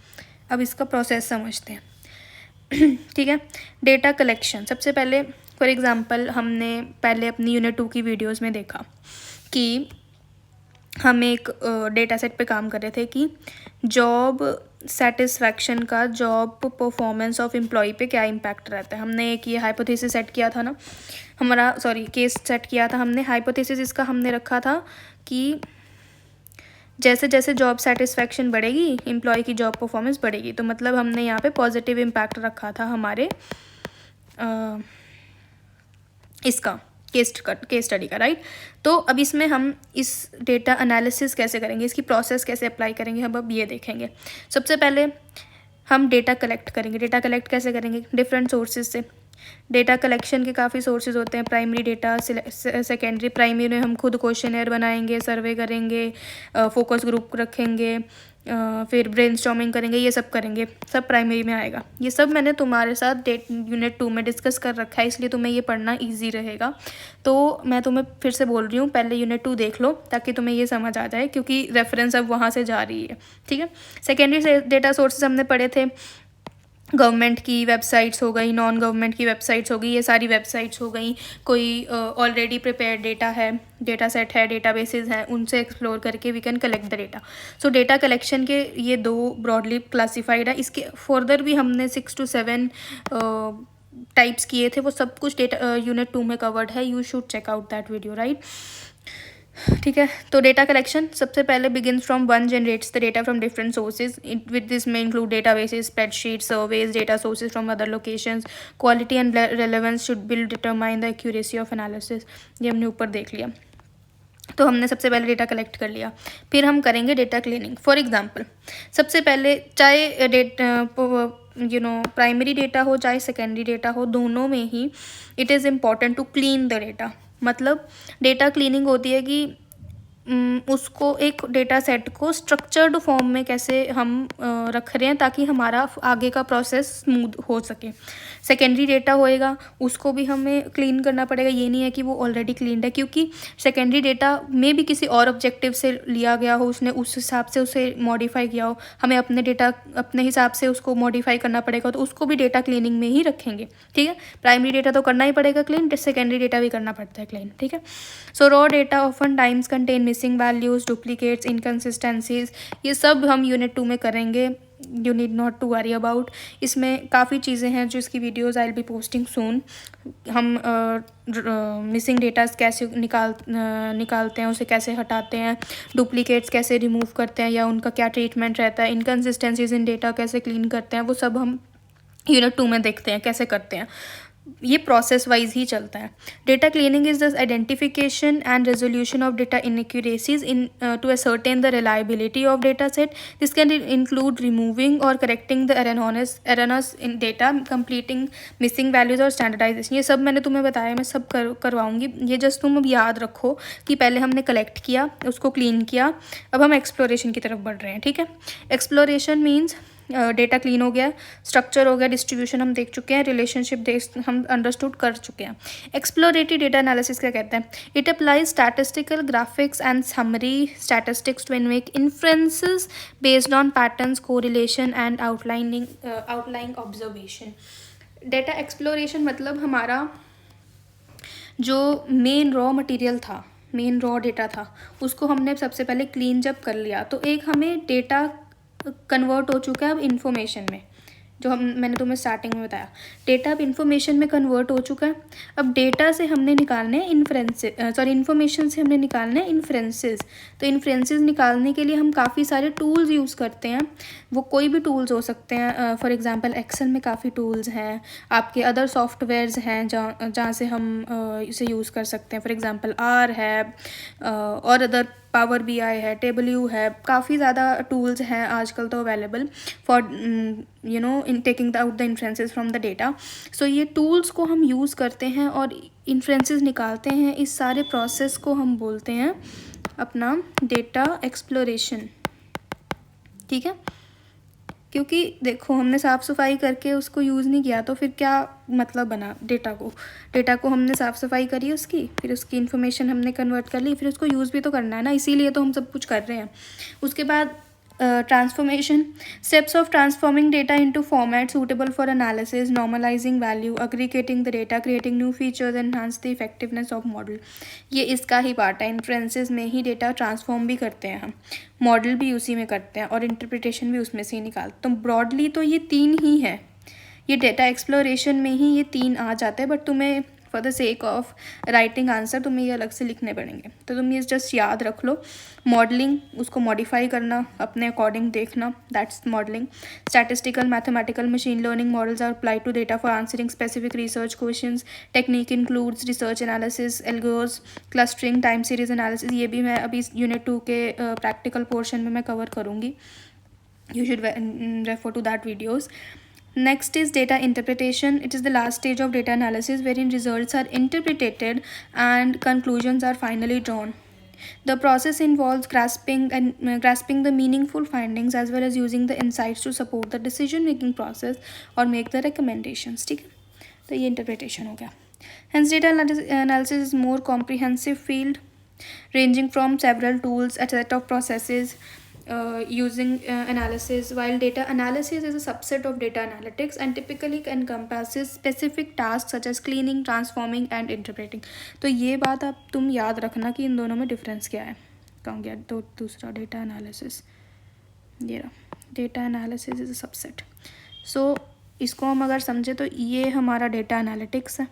अब इसका प्रोसेस समझते हैं, ठीक है। डेटा कलेक्शन, सबसे पहले फॉर एग्ज़ाम्पल हमने पहले अपनी यूनिट 2 की वीडियोज़ में देखा कि हम एक डेटा सेट पे काम कर रहे थे कि जॉब सेटिस्फैक्शन का जॉब परफॉर्मेंस ऑफ एम्प्लॉय पे क्या इम्पैक्ट रहता है। हमने एक ये हाइपोथेसिस सेट किया था ना, केस सेट किया था हमने। हाइपोथेसिस इसका हमने रखा था कि जैसे जैसे जॉब सेटिस्फैक्शन बढ़ेगी एम्प्लॉय की जॉब परफॉर्मेंस बढ़ेगी, तो मतलब हमने यहाँ पे पॉजिटिव इम्पैक्ट रखा था हमारे इसका केस स्टडी का, राइट। तो अब इसमें हम इस डेटा एनालिसिस कैसे करेंगे, इसकी प्रोसेस कैसे अप्लाई करेंगे, हम अब ये देखेंगे। सबसे पहले हम डेटा कलेक्ट करेंगे। डेटा कलेक्ट कैसे करेंगे, डिफरेंट सोर्सेज से। डेटा कलेक्शन के काफ़ी सोर्सेज होते हैं, प्राइमरी डेटा, सेकेंडरी। प्राइमरी में हम खुद क्वेश्चनर बनाएंगे, सर्वे करेंगे, फोकस ग्रुप रखेंगे, फिर ब्रेनस्टॉर्मिंग करेंगे, ये सब करेंगे, सब प्राइमरी में आएगा। ये सब मैंने तुम्हारे साथ यूनिट 2 में डिस्कस कर रखा है, इसलिए तुम्हें ये पढ़ना इजी रहेगा। तो मैं तुम्हें फिर से बोल रही हूँ, पहले यूनिट 2 देख लो ताकि तुम्हें ये समझ आ जाए, क्योंकि रेफरेंस अब वहाँ से जा रही है, ठीक है। सेकेंडरी डेटा सोर्सेज हमने पढ़े थे, गवर्नमेंट की वेबसाइट्स हो गई, नॉन गवर्नमेंट की वेबसाइट्स हो गई, ये सारी वेबसाइट्स हो गई। कोई ऑलरेडी प्रिपेयर्ड डेटा है, डेटा सेट है, डेटाबेसेस हैं, उनसे एक्सप्लोर करके we can collect the data. So data collection के ये 2 ब्रॉडली क्लासिफाइड है। इसके फर्दर भी हमने 6 to 7 टाइप्स किए थे, वो सब कुछ डेटा यूनिट 2 में कवर्ड है। You should check out that video, right. ठीक है, तो डेटा कलेक्शन सबसे पहले begins from one, generates the data from different sources. With this में include databases, spreadsheet, surveys, data sources from other locations. Quality and relevance should be determine the accuracy of analysis. ये हमने ऊपर देख लिया। तो हमने सबसे पहले डेटा कलेक्ट कर लिया, फिर हम करेंगे डेटा क्लीनिंग। फॉर एग्जांपल, सबसे पहले चाहे प्राइमरी डेटा हो चाहे सेकेंडरी डेटा हो, दोनों में ही it is important to clean the data. मतलब डेटा क्लीनिंग होती है कि उसको एक डेटा सेट को स्ट्रक्चर्ड फॉर्म में कैसे हम रख रहे हैं ताकि हमारा आगे का प्रोसेस स्मूथ हो सके। सेकेंडरी डेटा होएगा, उसको भी हमें क्लीन करना पड़ेगा। ये नहीं है कि वो ऑलरेडी क्लीनड है, क्योंकि सेकेंडरी डेटा में भी किसी और ऑब्जेक्टिव से लिया गया हो, उसने उस हिसाब से उसे मॉडिफाई किया हो, हमें अपने डेटा अपने हिसाब से उसको मॉडिफाई करना पड़ेगा, तो उसको भी डेटा क्लीनिंग में ही रखेंगे। ठीक है, प्राइमरी डेटा तो करना ही पड़ेगा क्लीन, सेकेंडरी डेटा भी करना पड़ता है क्लीन। ठीक है, so raw data often times contain missing values, duplicates, inconsistencies. ये सब हम यूनिट 2 में करेंगे, you need not to worry about. इसमें काफ़ी चीज़ें हैं जो इसकी videos I will be posting soon. हम मिसिंग डेटाज कैसे निकालते हैं, उसे कैसे हटाते हैं, डुप्लीकेट्स कैसे रिमूव करते हैं या उनका क्या ट्रीटमेंट रहता है, इनकन्सिस्टेंसीज इन डेटा कैसे क्लीन करते हैं, वो सब हम यूनिट 2 में देखते हैं कैसे करते हैं। ये प्रोसेस वाइज ही चलता है। Data cleaning is the identification and resolution of data inaccuracies in to ascertain the reliability of data set. This can include removing और correcting the errors in data, completing missing values और standardisation. ये सब मैंने तुम्हें बताया, मैं सब करवाऊंगी। ये जस्ट तुम अब याद रखो कि पहले हमने कलेक्ट किया, उसको क्लीन किया, अब हम एक्सप्लोरेशन की तरफ बढ़ रहे हैं। ठीक है, एक्सप्लोरेशन मीन्स डेटा क्लीन हो गया, स्ट्रक्चर हो गया, डिस्ट्रीब्यूशन हम देख चुके हैं, रिलेशनशिप हम अंडरस्टूड कर चुके हैं। एक्सप्लोरेटरी डेटा एनालिसिस क्या कहते हैं? It applies statistical graphics and summary statistics to make inferences based on patterns, correlation and outlying observation. Data exploration मतलब हमारा जो मेन रॉ मटेरियल था, मेन रॉ डेटा था, उसको हमने सबसे पहले क्लीन जब कर लिया तो एक हमें डेटा कन्वर्ट हो चुका है अब इन्फॉर्मेशन में। जो मैंने तुम्हें स्टार्टिंग में बताया, डेटा अब इन्फॉर्मेशन में कन्वर्ट हो चुका है। अब डेटा से हमने निकालने इन्फॉर्मेशन से हमने निकालने इन्फ्रेंसेस। तो इन्फ्रेंसेस निकालने के लिए हम काफ़ी सारे टूल्स यूज़ करते हैं। वो कोई भी टूल्स हो सकते हैं। फॉर एग्जांपल एक्सेल में काफ़ी टूल्स हैं, आपके अदर सॉफ्टवेयर्स हैं जहाँ से हम इसे यूज़ कर सकते हैं। फॉर एग्जांपल आर है और अदर पावर BI है, टेबल है, काफ़ी ज़्यादा टूल्स हैं आजकल तो available for in taking out the inferences from the data. So ये टूल्स को हम यूज़ करते हैं और इन्फ्रेंसेस निकालते हैं। इस सारे प्रोसेस को हम बोलते हैं अपना डेटा एक्सप्लोरेशन। ठीक है, क्योंकि देखो हमने साफ़ सफाई करके उसको यूज़ नहीं किया तो फिर क्या मतलब बना डेटा को हमने साफ़ सफाई करी उसकी, फिर उसकी इन्फॉर्मेशन हमने कन्वर्ट कर ली, फिर उसको यूज़ भी तो करना है ना, इसीलिए तो हम सब कुछ कर रहे हैं। उसके बाद transformation, steps of transforming data into format suitable for analysis, normalising value, aggregating the data, creating new features, enhance the effectiveness of model. ये इसका ही पार्ट है। इन्फ्रेंसेस में ही डेटा ट्रांसफॉर्म भी करते हैं हम, मॉडल भी उसी में करते हैं और इंटरप्रिटेशन भी उसमें से ही निकालते। तो ब्रॉडली तो ये 3 ही है, ये डेटा एक्सप्लोरेशन में ही ये 3 आ जाते हैं, बट तुम्हें for the sake of writing answer तुम्हें ये अलग से लिखने पड़ेंगे। तो तुम ये जस्ट याद रख लो। मॉडलिंग, उसको मॉडिफाई करना, अपने अकॉर्डिंग देखना, that's modelling. Statistical, mathematical, machine learning models are apply to data for answering specific research questions. Technique includes research analysis, algorithms, clustering, time series analysis. ये भी मैं अभी यूनिट 2 के प्रैक्टिकल पोर्शन में मैं कवर करूँगी। You should refer to that videos. Next is data interpretation. It is the last stage of data analysis wherein results are interpreted and conclusions are finally drawn. The process involves grasping the meaningful findings as well as using the insights to support the decision making process or make the recommendations. ठीक है, तो ये interpretation हो गया. Hence data analysis is more comprehensive field ranging from several tools, a set of processes, using analysis, while data analysis is a subset of data analytics and typically encompasses specific tasks such as cleaning, transforming and interpreting. तो ये बात आप तुम याद रखना कि इन दोनों में डिफरेंस क्या है. कहाँ गया तो दूसरा डेटा एनालिसिस, ये रहा data analysis is a subset. So इसको हम अगर समझे तो ये हमारा डेटा एनालिटिक्स है,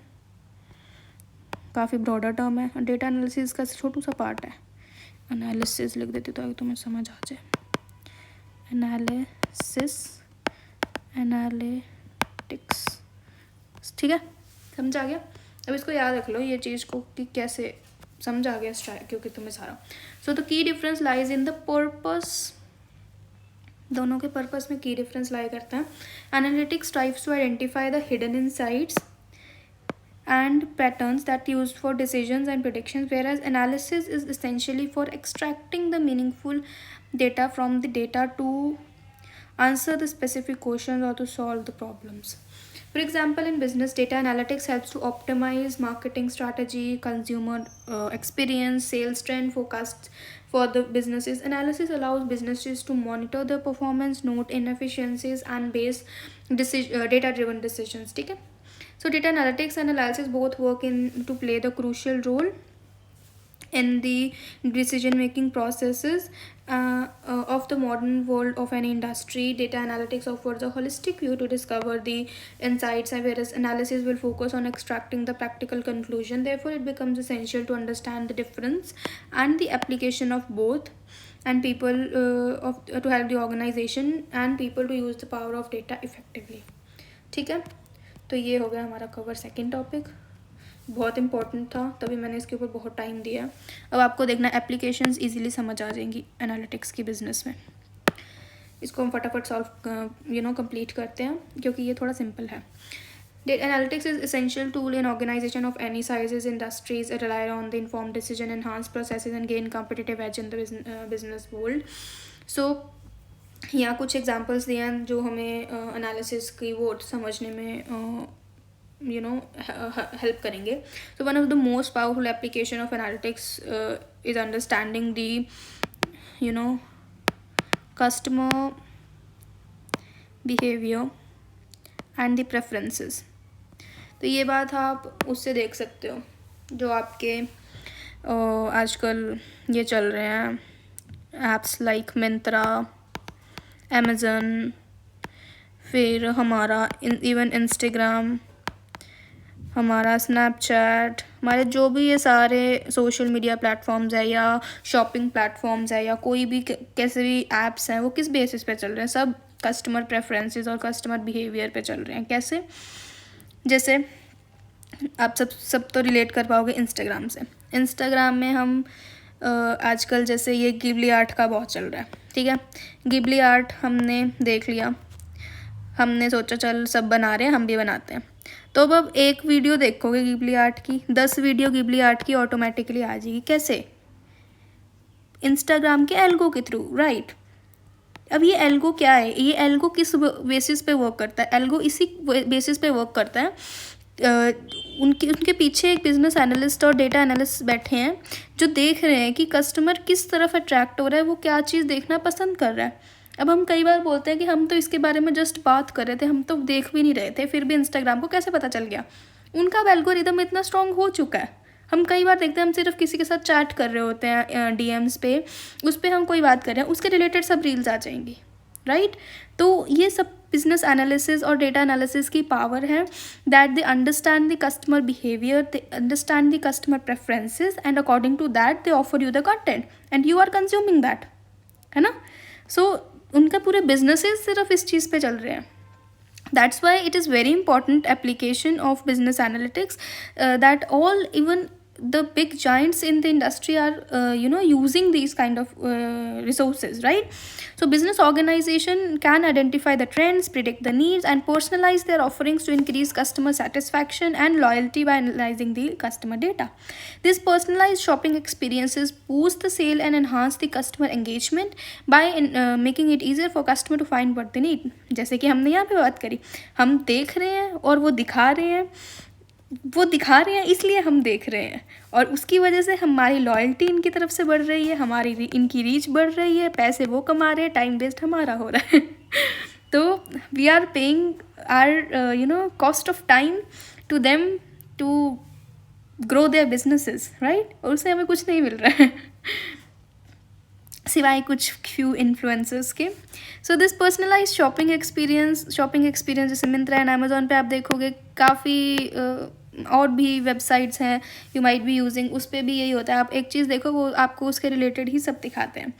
काफ़ी ब्रॉडर टर्म है. डेटा एनालिसिस का छोटू सा पार्ट है. एनालिसिस लिख देती तो तुम्हें समझ आ जाए. एनालिसिस, एनालिटिक्स, ठीक है, समझ आ गया. अब इसको याद रख लो ये चीज़ को कि कैसे समझ आ गया क्योंकि तुम्हें सारा. So the key difference lies in the purpose, दोनों के पर्पस में की डिफरेंस लाई करता है. Analytics strives to identify the hidden insights and patterns that used for decisions and predictions, whereas analysis is essentially for extracting the meaningful data from the data to answer the specific questions or to solve the problems. For example, in business, data analytics helps to optimize marketing strategy, consumer experience, sales trend forecasts for the businesses. Analysis allows businesses to monitor their performance, note inefficiencies and base data driven decisions. ठीक है. So data analytics and analysis both work in to play the crucial role in the decision making processes of the modern world of any industry. Data analytics offers a holistic view to discover the insights, whereas analysis will focus on extracting the practical conclusion. Therefore, it becomes essential to understand the difference and the application of both, and people to help the organization and people to use the power of data effectively. ठीक है. तो ये हो गया हमारा cover second topic. बहुत important था तभी मैंने इसके ऊपर बहुत टाइम दिया. अब आपको देखना एप्लीकेशंस इजीली समझ आ जाएंगी एनालिटिक्स की बिजनेस में. इसको हम फटाफट सॉल्व कंप्लीट करते हैं क्योंकि ये थोड़ा सिंपल है. Analytics is essential tool in organization of any sizes, industries. It rely on the informed decision, enhance processes and gain competitive edge in the business world. So यहाँ कुछ एग्जांपल्स दिए हैं जो हमें एनालिसिस की वो समझने में हेल्प करेंगे. So one of the most powerful application of analytics is understanding the customer behaviour and the preferences. तो ये बात आप उससे देख सकते हो जो आपके आजकल ये चल रहे हैं ऐप्स लाइक मिंत्रा, अमेज़न, फिर हमारा इवन इंस्टाग्राम, हमारा स्नैपचैट, हमारे जो भी ये सारे सोशल मीडिया प्लेटफॉर्म्स है या शॉपिंग प्लेटफॉर्म्स है या कोई भी कैसे भी ऐप्स हैं वो किस बेसिस पे चल रहे हैं. सब कस्टमर प्रेफरेंसेस और कस्टमर बिहेवियर पे चल रहे हैं. कैसे, जैसे आप सब तो रिलेट कर पाओगे इंस्टाग्राम से. इंस्टाग्राम में हम आजकल जैसे ये गिबली आर्ट का बहुत चल रहा है. ठीक है, गिबली आर्ट हमने देख लिया, हमने सोचा चल सब बना रहे हैं हम भी बनाते हैं. तो अब एक वीडियो देखोगे गिबली आर्ट की, 10 वीडियो गिबली आर्ट की ऑटोमेटिकली आ जाएगी. कैसे? इंस्टाग्राम के एल्गो के थ्रू, राइट. अब ये एल्गो क्या है, ये एल्गो किस बेसिस पे वर्क करता है? एल्गो इसी बेसिस पे वर्क करता है. उनके पीछे एक बिजनेस एनालिस्ट और डेटा एनालिस्ट बैठे हैं जो देख रहे हैं कि कस्टमर किस तरफ अट्रैक्ट हो रहा है, वो क्या चीज़ देखना पसंद कर रहा है. अब हम कई बार बोलते हैं कि हम तो इसके बारे में जस्ट बात कर रहे थे, हम तो देख भी नहीं रहे थे, फिर भी इंस्टाग्राम को कैसे पता चल गया? उनका एल्गोरिदम इतना स्ट्रॉन्ग हो चुका है. हम कई बार देखते हैं हम सिर्फ किसी के साथ चैट कर रहे होते हैं डीएम्स पे, उस पर हम कोई बात कर रहे हैं, उसके रिलेटेड सब रील्स आ जाएंगी, राइट. तो ये सब बिजनेस एनालिसिस और डेटा एनालिसिस की पावर है that they understand the customer behaviour, they understand the customer preferences and according to that they offer you the content and you are consuming that, है ना. सो उनका पूरे बिजनेसेस सिर्फ इस चीज़ पे चल रहे हैं. That's why it is very important application of business analytics that all even the big giants in the industry are using these kind of resources, right. So business organization can identify the trends, predict the needs and personalize their offerings to increase customer satisfaction and loyalty by analyzing the customer data. These personalized shopping experiences boost the sale and enhance the customer engagement by making it easier for customer to find what they need. जैसे कि हमने यहाँ पे बात करी, हम देख रहे हैं और वो दिखा रहे हैं, वो दिखा रहे हैं इसलिए हम देख रहे हैं, और उसकी वजह से हमारी लॉयल्टी इनकी तरफ से बढ़ रही है, हमारी इनकी रीच बढ़ रही है, पैसे वो कमा रहे हैं, टाइम वेस्ट हमारा हो रहा है तो we are paying our cost of time to them to grow their businesses, right, और उससे हमें कुछ नहीं मिल रहा है सिवाय कुछ फ्यू इन्फ्लुएंसर्स के. So this personalise shopping experience जैसे मिंत्रा एंड अमेजोन पे आप देखोगे काफ़ी और भी वेबसाइट्स हैं यू माइट बी यूजिंग, उस पर भी यही होता है. आप एक चीज़ देखो वो आपको उसके रिलेटेड ही सब दिखाते हैं.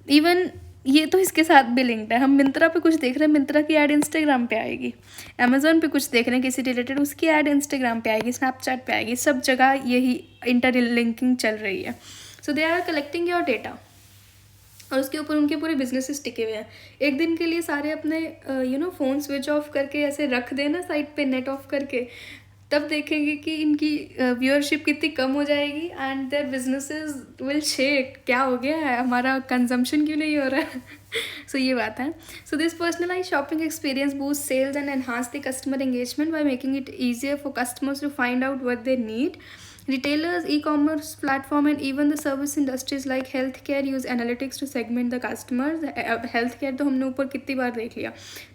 इवन ये तो इसके साथ भी लिंक्ड है. हम मिंत्रा पे कुछ देख रहे हैं, मिंत्रा की ऐड इंस्टाग्राम पे आएगी. अमेजोन पे कुछ देख रहे हैं किसी रिलेटेड, उसकी ऐड इंस्टाग्राम पे आएगी, स्नैपचैट पे आएगी. सब जगह यही इंटरलिंकिंग चल रही है. So they are collecting your data और उसके ऊपर उनके पूरे बिजनेसेस टिके हुए हैं. एक दिन के लिए सारे अपने फ़ोन स्विच ऑफ करके ऐसे रख देना साइड पे नेट ऑफ करके, तब देखेंगे कि इनकी व्यूअरशिप कितनी कम हो जाएगी and their businesses will shake. क्या हो गया है, हमारा कंजम्पशन क्यों नहीं हो रहा है सो ये बात है. So this personalise shopping experience boost sales and enhance the customer engagement by making it easier for customers to find out what they need. Retailers, e-commerce platform, and even the service industries like healthcare use analytics to segment the customers. Healthcare तो हमने ऊपर कितनी बार देख लिया.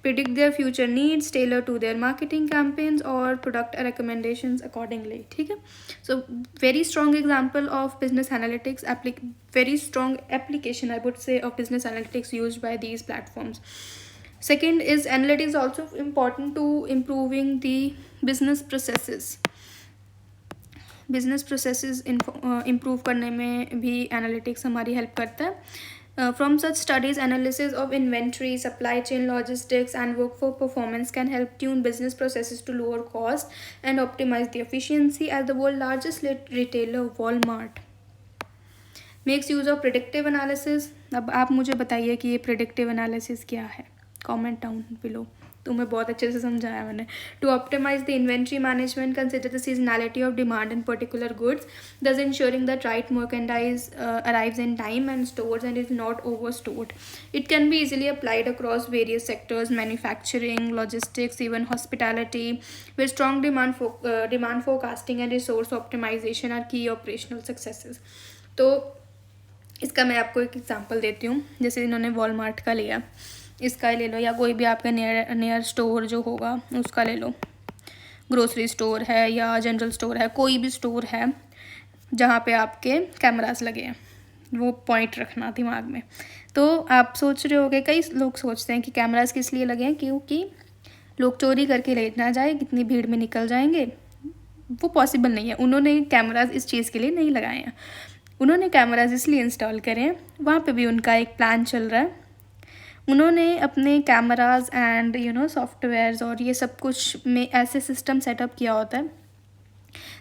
Predict their future needs, tailor to their marketing campaigns or product recommendations accordingly. ठीक है. So very strong example of business analytics, very strong application I would say of business analytics used by these platforms. Second is analytics also important to improving the business processes. Business processes improve करने में भी analytics हमारी help करता है. From such studies analysis of inventory, supply chain, logistics and work for performance can help tune business processes to lower cost and optimise the efficiency. As the world largest retailer Walmart makes use of predictive analysis. अब आप मुझे बताइए कि ये predictive analysis क्या है, comment down below. तुम्हें बहुत अच्छे से समझाया मैंने. To optimise the inventory management, consider the seasonality of demand in particular goods, thus ensuring that right merchandise arrives in time and stores and is not overstored. It can be easily applied across various sectors, manufacturing, logistics, even hospitality, where strong demand forecasting and resource optimization are key operational successes. तो इसका मैं आपको एक example देती हूँ. जैसे इन्होंने Walmart का लिया, इसका ले लो, या कोई भी आपका नियर स्टोर जो होगा उसका ले लो. ग्रोसरी स्टोर है या जनरल स्टोर है, कोई भी स्टोर है जहाँ पे आपके कैमरास लगे हैं, वो पॉइंट रखना दिमाग में. तो आप सोच रहे होगे, कई लोग सोचते हैं कि कैमरास किस लिए लगे हैं, क्योंकि लोग चोरी करके ले ना जाए, कितनी भीड़ में निकल जाएंगे. वो पॉसिबल नहीं है. उन्होंने कैमरास इस चीज़ के लिए नहीं लगाए हैं. उन्होंने कैमरास इसलिए इंस्टॉल करे हैं, वहाँ पे भी उनका एक प्लान चल रहा है. उन्होंने अपने कैमराज एंड सॉफ्टवेयर्स और ये सब कुछ में ऐसे सिस्टम सेटअप किया होता है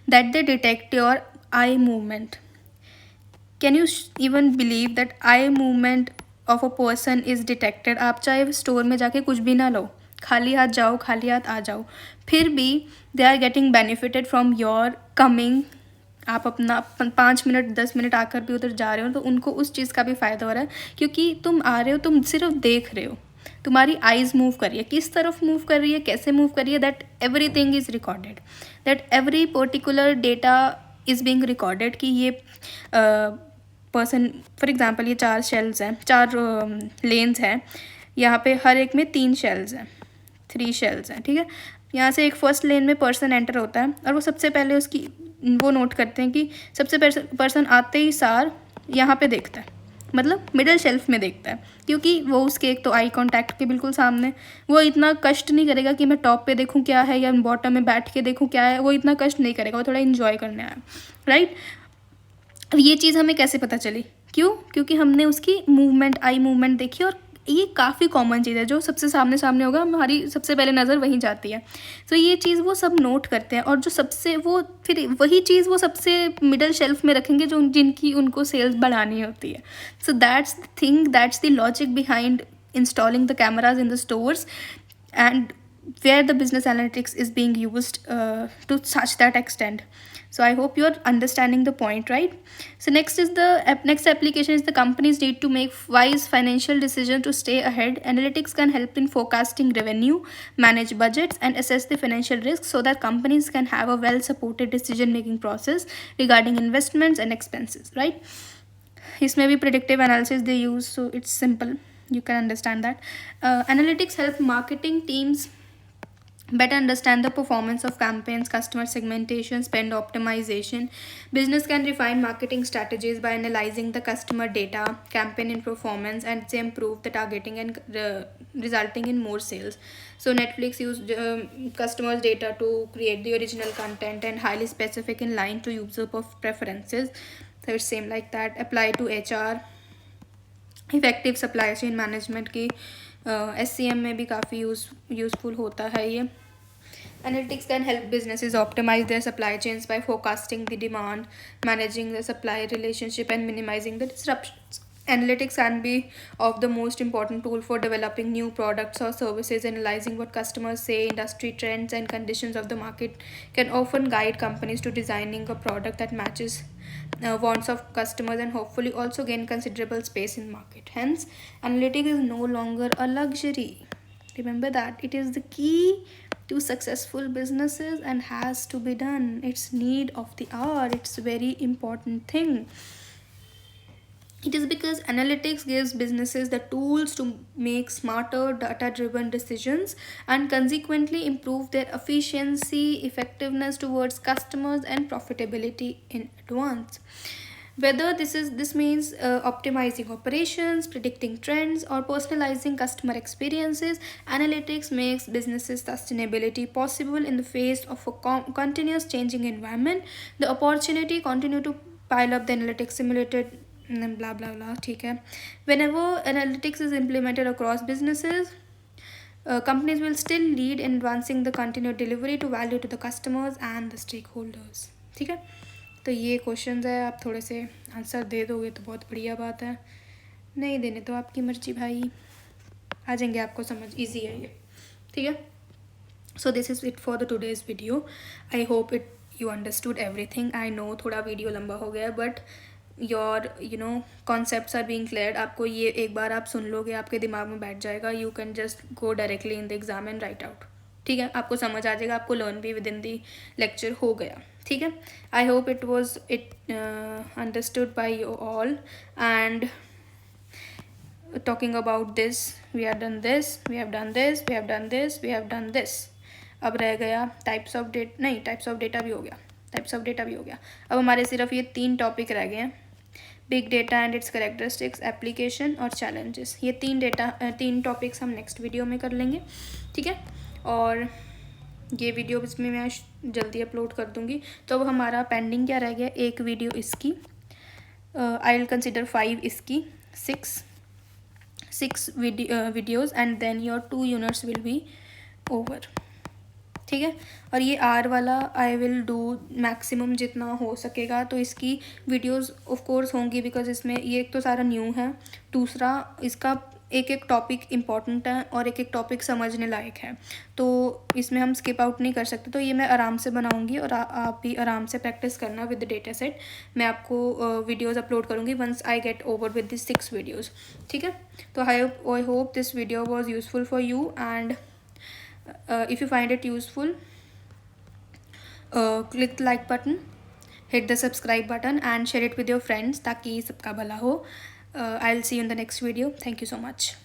that they detect your eye movement. Can you even believe that eye movement of a person is detected. आप चाहे स्टोर में जाके कुछ भी ना लो, खाली हाथ जाओ, खाली हाथ आ जाओ, फिर भी they are getting benefited from your coming. आप अपना 5 मिनट 10 मिनट आकर भी उधर जा रहे हो तो उनको उस चीज़ का भी फ़ायदा हो रहा है, क्योंकि तुम आ रहे हो, तुम सिर्फ देख रहे हो, तुम्हारी आइज़ मूव कर रही है, किस तरफ मूव कर रही है, कैसे मूव कर रही है, that everything is recorded, that every particular data is being recorded. कि ये पर्सन, फॉर एग्जांपल ये 4 शेल्स हैं, 4 लेन्स हैं, यहाँ पे हर एक में 3 शेल्स हैं, 3 शेल्स हैं. ठीक है. यहाँ से एक फर्स्ट लेन में पर्सन एंटर होता है और वो सबसे पहले उसकी वो नोट करते हैं कि सबसे पर्सन आते ही सार यहाँ पे देखता है, मतलब मिडिल शेल्फ में देखता है, क्योंकि वो उसके एक तो आई कांटेक्ट के बिल्कुल सामने. वो इतना कष्ट नहीं करेगा कि मैं टॉप पे देखूँ क्या है या बॉटम में बैठ के देखूँ क्या है. वो इतना कष्ट नहीं करेगा, वो थोड़ा इन्जॉय करने आया, राइट. अब ये चीज़ हमें कैसे पता चली? क्योंकि हमने उसकी मूवमेंट, आई मूवमेंट देखी. और ये काफ़ी कॉमन चीज़ है, जो सबसे सामने होगा हमारी सबसे पहले नज़र वहीं जाती है. तो ये चीज़ वो सब नोट करते हैं, और जो सबसे वो फिर वही चीज़ वो सबसे मिडल शेल्फ में रखेंगे जो जिनकी उनको सेल्स बढ़ानी होती है. So that's the thing, that's the logic behind installing the cameras in the stores. And where the business analytics is being used to such that extent. So I hope you're understanding the point, right? So next is the next application is the companies need to make wise financial decisions to stay ahead. Analytics can help in forecasting revenue, manage budgets, and assess the financial risks so that companies can have a well supported decision making process regarding investments and expenses, right? इसमें भी predictive analysis they use, so it's simple, you can understand that. Analytics help marketing teams better understand the performance of campaigns, customer segmentation, spend optimization. Business can refine marketing strategies by analyzing the customer data, campaign in performance, and they improve the targeting and resulting in more sales. So Netflix used customers data to create the original content and highly specific in line to user preferences. So it's same like that apply to HR. Effective supply chain management की SCM में भी काफ़ी useful होता है ये. Analytics can help businesses optimize their supply chains by forecasting the demand, managing the supply relationship, and minimizing the disruptions. Analytics can be of the most important tool for developing new products or services. Analyzing what customers say, industry trends, and conditions of the market can often guide companies to designing a product that matches wants of customers and hopefully also gain considerable space in market. Hence, analytics is no longer a luxury. Remember that it is the key to successful businesses and has to be done. It's need of the hour. It's a very important thing. It is because analytics gives businesses the tools to make smarter data driven decisions and consequently improve their efficiency, effectiveness towards customers, and profitability in advance. Whether this means optimizing operations, predicting trends, or personalizing customer experiences, analytics makes businesses sustainability possible in the face of a continuous changing environment. The opportunity continue to pile up the analytics simulated blah blah blah. ठीक है. Whenever analytics is implemented across businesses, companies will still lead in advancing the continued delivery to value to the customers and the stakeholders. ठीक है. तो ये questions है, आप थोड़े से आंसर दे दोगे तो बहुत बढ़िया बात है, नहीं देने तो आपकी मर्जी भाई, आ जाएंगे आपको समझ, इजी है ये. ठीक है. So this is it for the today's video. I hope it you understood everything. I know थोड़ा वीडियो लंबा हो गया but your concepts are being clear. आपको ये एक बार आप सुन लोगे आपके दिमाग में बैठ जाएगा. You can just go directly in the exam and right out. ठीक है. आपको समझ आ जाएगा, आपको लर्न भी विद इन दी लेक्चर हो गया. ठीक है. आई hope it was understood by you all. And talking about this, we have done this, we have done this, we have done this, we have done this. अब रह गया types of data, नहीं types of data भी हो गया, types of data भी हो गया. अब हमारे सिर्फ ये 3 टॉपिक रह गए हैं, big data and it's characteristics, application और चैलेंजेस. ये 3 टॉपिक्स हम नेक्स्ट वीडियो में कर लेंगे. ठीक है. और ये वीडियो इसमें मैं जल्दी अपलोड कर दूँगी. तो अब हमारा पेंडिंग क्या रह गया, एक वीडियो इसकी, आई विल कंसिडर 5 इसकी, 6 videos and then your 2 units will be over. ठीक है. और ये R वाला आई विल डू मैक्सिमम जितना हो सकेगा. तो इसकी वीडियोस ऑफ कोर्स होंगी बिकॉज इसमें ये एक तो सारा न्यू है, दूसरा इसका एक एक टॉपिक इम्पॉर्टेंट है और एक एक टॉपिक समझने लायक है, तो इसमें हम स्किप आउट नहीं कर सकते. तो ये मैं आराम से बनाऊंगी और आप भी आराम से प्रैक्टिस करना विद द डेटा सेट. मैं आपको वीडियोस अपलोड करूंगी once I get over with this 6 videos. ठीक है. तो I hope this video was useful for you and if you find it useful, click the like button, hit the subscribe button and share it with your friends ताकि सबका भला हो. I'll see you in the next video. Thank you so much.